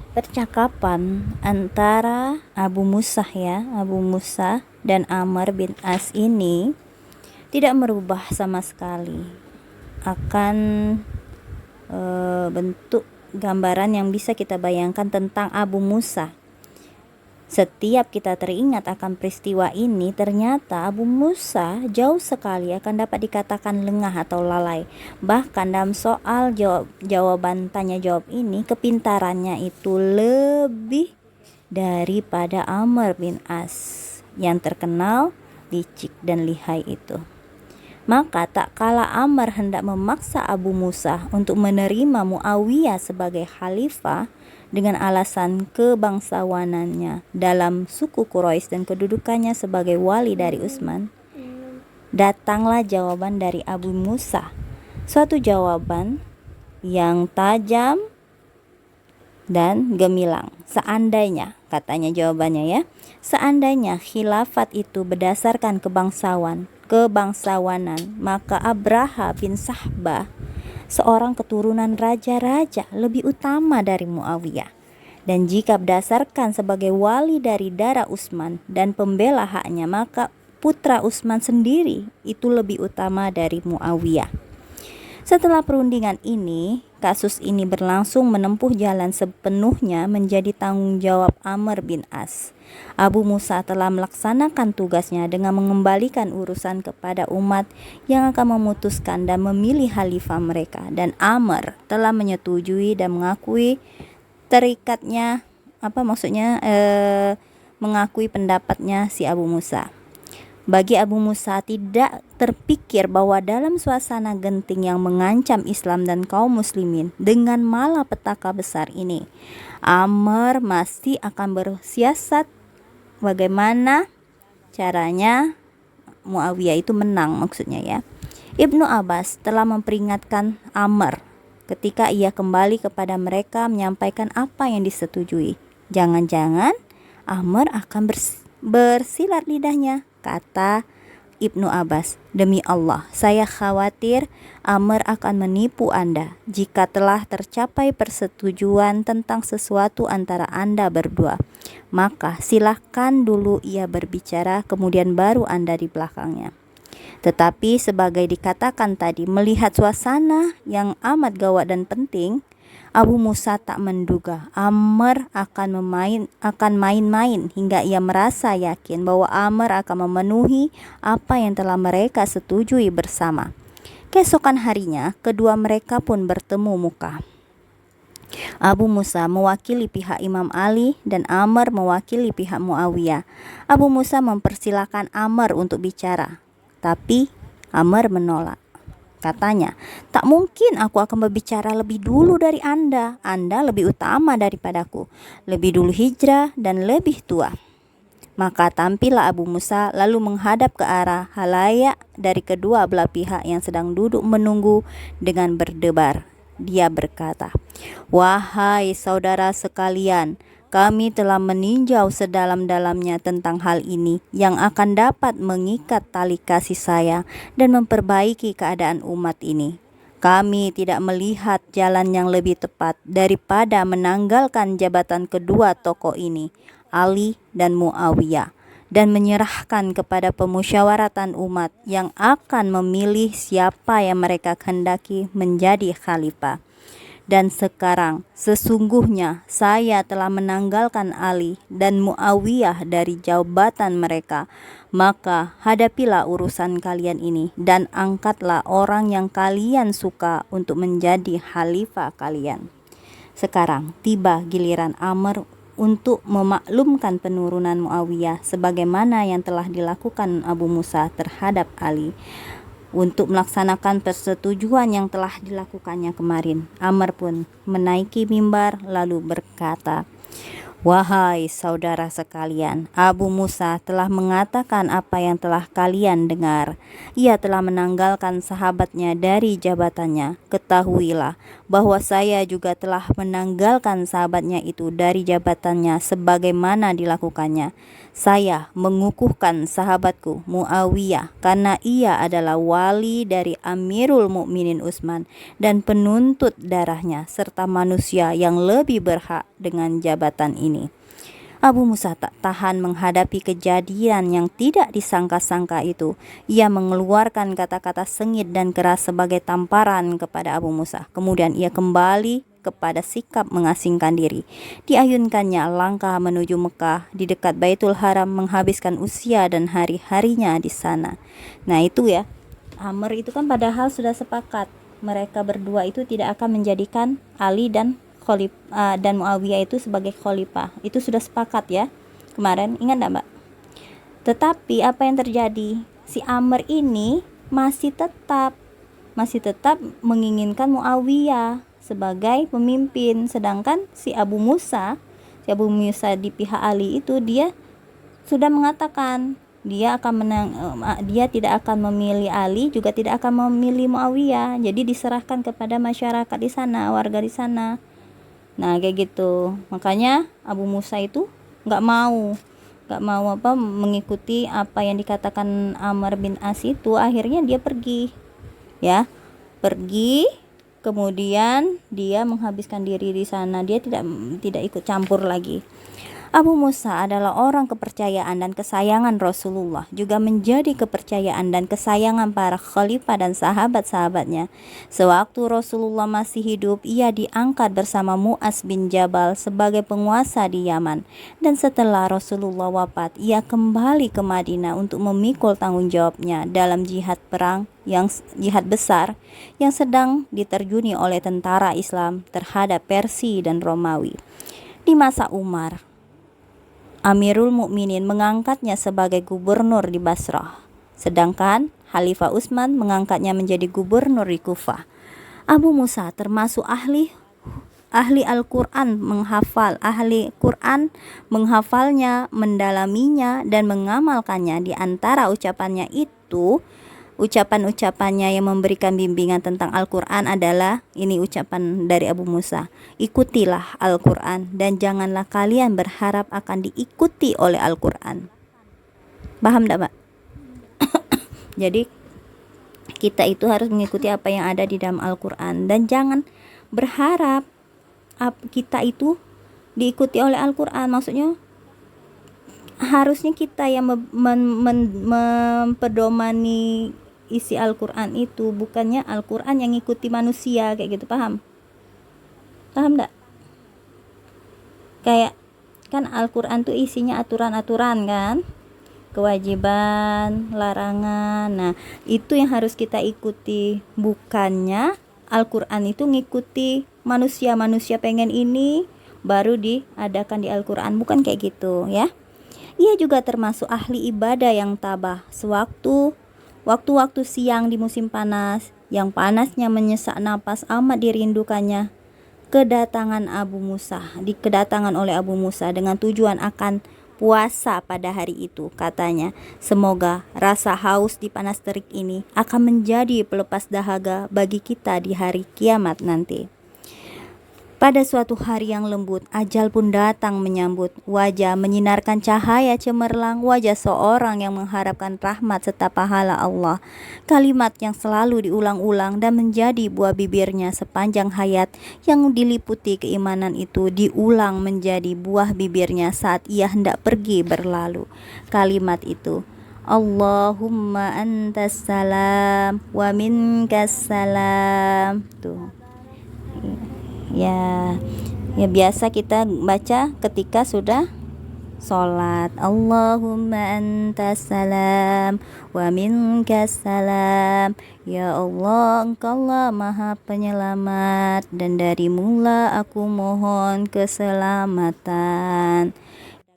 Percakapan antara Abu Musa dan Amr bin As ini tidak merubah sama sekali akan bentuk gambaran yang bisa kita bayangkan tentang Abu Musa. Setiap kita teringat akan peristiwa ini, ternyata Abu Musa jauh sekali akan dapat dikatakan lengah atau lalai. Bahkan dalam soal jawaban tanya jawab ini, kepintarannya itu lebih daripada Amr bin As yang terkenal licik dan lihai itu. Maka tak kala Amr hendak memaksa Abu Musa untuk menerima Muawiyah sebagai khalifah dengan alasan kebangsawanannya dalam suku Quraisy dan kedudukannya sebagai wali dari Utsman, datanglah jawaban dari Abu Musa. Suatu jawaban yang tajam dan gemilang. Seandainya, katanya jawabannya ya, seandainya khilafat itu berdasarkan kebangsawanan, maka Abraha bin Sahbah, seorang keturunan raja-raja, lebih utama dari Muawiyah. Dan jika berdasarkan sebagai wali dari darah Utsman dan pembela haknya, maka putra Utsman sendiri itu lebih utama dari Muawiyah. Setelah perundingan ini, kasus ini berlangsung menempuh jalan sepenuhnya menjadi tanggung jawab Amr bin As. Abu Musa telah melaksanakan tugasnya dengan mengembalikan urusan kepada umat yang akan memutuskan dan memilih khalifah mereka, dan Amr telah menyetujui dan mengakui mengakui pendapatnya si Abu Musa. Bagi Abu Musa tidak terpikir bahwa dalam suasana genting yang mengancam Islam dan kaum muslimin dengan malapetaka besar ini, Amr masih akan bersiasat bagaimana caranya Muawiyah itu menang, maksudnya ya. Ibnu Abbas telah memperingatkan Amr ketika ia kembali kepada mereka menyampaikan apa yang disetujui. Jangan-jangan Amr akan bersilat lidahnya. Kata Ibnu Abbas, demi Allah, saya khawatir Amr akan menipu Anda jika telah tercapai persetujuan tentang sesuatu antara Anda berdua. Maka silahkan dulu ia berbicara, kemudian baru Anda di belakangnya. Tetapi sebagai dikatakan tadi, melihat suasana yang amat gawat dan penting, Abu Musa tak menduga Amr akan main-main hingga ia merasa yakin bahwa Amr akan memenuhi apa yang telah mereka setujui bersama. Keesokan harinya, kedua mereka pun bertemu muka. Abu Musa mewakili pihak Imam Ali dan Amr mewakili pihak Muawiyah. Abu Musa mempersilahkan Amr untuk bicara, tapi Amr menolak. Katanya, tak mungkin aku akan berbicara lebih dulu dari Anda. Anda lebih utama daripadaku, lebih dulu hijrah dan lebih tua. Maka tampillah Abu Musa lalu menghadap ke arah halayak dari kedua belah pihak yang sedang duduk menunggu dengan berdebar. Dia berkata, "Wahai saudara sekalian, kami telah meninjau sedalam-dalamnya tentang hal ini yang akan dapat mengikat tali kasih sayang dan memperbaiki keadaan umat ini. Kami tidak melihat jalan yang lebih tepat daripada menanggalkan jabatan kedua tokoh ini, Ali dan Muawiyah, dan menyerahkan kepada pemusyawaratan umat yang akan memilih siapa yang mereka kehendaki menjadi khalifah. Dan sekarang sesungguhnya saya telah menanggalkan Ali dan Muawiyah dari jabatan mereka. Maka hadapilah urusan kalian ini dan angkatlah orang yang kalian suka untuk menjadi khalifah kalian." Sekarang tiba giliran Amr untuk memaklumkan penurunan Muawiyah sebagaimana yang telah dilakukan Abu Musa terhadap Ali. Untuk melaksanakan persetujuan yang telah dilakukannya kemarin, Amr pun menaiki mimbar lalu berkata, "Wahai saudara sekalian, Abu Musa telah mengatakan apa yang telah kalian dengar. Ia telah menanggalkan sahabatnya dari jabatannya. Ketahuilah bahwa saya juga telah menanggalkan sahabatnya itu dari jabatannya sebagaimana dilakukannya. Saya mengukuhkan sahabatku Muawiyah karena ia adalah wali dari Amirul Mukminin Utsman dan penuntut darahnya serta manusia yang lebih berhak dengan jabatan ini. Abu Musa tak tahan menghadapi kejadian yang tidak disangka-sangka itu. Ia mengeluarkan kata-kata sengit dan keras sebagai tamparan kepada Abu Musa. Kemudian ia kembali kepada sikap mengasingkan diri. Diayunkannya langkah menuju Mekah di dekat Baitul Haram, menghabiskan usia dan hari-harinya di sana. Nah itu ya, Amr itu kan padahal sudah sepakat mereka berdua itu tidak akan menjadikan Ali dan Muawiyah itu sebagai khalifah. Itu sudah sepakat ya kemarin, ingat enggak Mbak? Tetapi apa yang terjadi? Si Amr ini masih tetap menginginkan Muawiyah sebagai pemimpin, sedangkan si Abu Musa di pihak Ali itu dia sudah mengatakan dia tidak akan memilih Ali, juga tidak akan memilih Muawiyah. Jadi diserahkan kepada masyarakat di sana, warga di sana. Nah kayak gitu, makanya Abu Musa itu nggak mau mengikuti apa yang dikatakan Amr bin As itu. Akhirnya dia pergi, kemudian dia menghabiskan diri di sana. Dia tidak ikut campur lagi. Abu Musa adalah orang kepercayaan dan kesayangan Rasulullah, juga menjadi kepercayaan dan kesayangan para khalifah dan sahabat-sahabatnya. Sewaktu Rasulullah masih hidup, ia diangkat bersama Mu'az bin Jabal sebagai penguasa di Yaman. Dan setelah Rasulullah wafat, ia kembali ke Madinah untuk memikul tanggung jawabnya dalam jihad besar yang sedang diterjuni oleh tentara Islam terhadap Persia dan Romawi. Di masa Umar, Amirul Mukminin mengangkatnya sebagai gubernur di Basrah, sedangkan Khalifah Utsman mengangkatnya menjadi gubernur di Kufah. Abu Musa termasuk ahli Al-Quran, menghafalnya, mendalaminya, dan mengamalkannya. Di antara ucapan-ucapannya yang memberikan bimbingan tentang Al-Quran adalah ini ucapan dari Abu Musa: ikutilah Al-Quran dan janganlah kalian berharap akan diikuti oleh Al-Quran. Paham enggak, Mbak? Jadi kita itu harus mengikuti apa yang ada di dalam Al-Quran dan jangan berharap kita itu diikuti oleh Al-Quran. Maksudnya harusnya kita yang memperdomani isi Al-Quran itu, bukannya Al-Quran yang ngikuti manusia kayak gitu. Paham enggak? Kayak kan Al-Quran tuh isinya aturan-aturan kan, kewajiban, larangan. Nah itu yang harus kita ikuti, bukannya Al-Quran itu ngikuti manusia pengen ini baru diadakan di Al-Quran. Bukan kayak gitu ya. Ia juga termasuk ahli ibadah yang tabah. Waktu-waktu siang di musim panas, yang panasnya menyesak napas amat dirindukannya, kedatangan oleh Abu Musa dengan tujuan akan puasa pada hari itu. Katanya, semoga rasa haus di panas terik ini akan menjadi pelepas dahaga bagi kita di hari kiamat nanti. Pada suatu hari yang lembut, ajal pun datang menyambut. Wajah menyinarkan cahaya cemerlang, wajah seorang yang mengharapkan rahmat serta pahala Allah. Kalimat yang selalu diulang-ulang dan menjadi buah bibirnya sepanjang hayat, yang diliputi keimanan itu diulang menjadi buah bibirnya saat ia hendak pergi berlalu. Kalimat itu, Allahumma antas salam wa minkas salam. Tuh. Ya biasa kita baca ketika sudah sholat. Allahumma antas salam wa minkas salam. Ya Allah, Engkaulah Maha Penyelamat dan dari mula aku mohon keselamatan.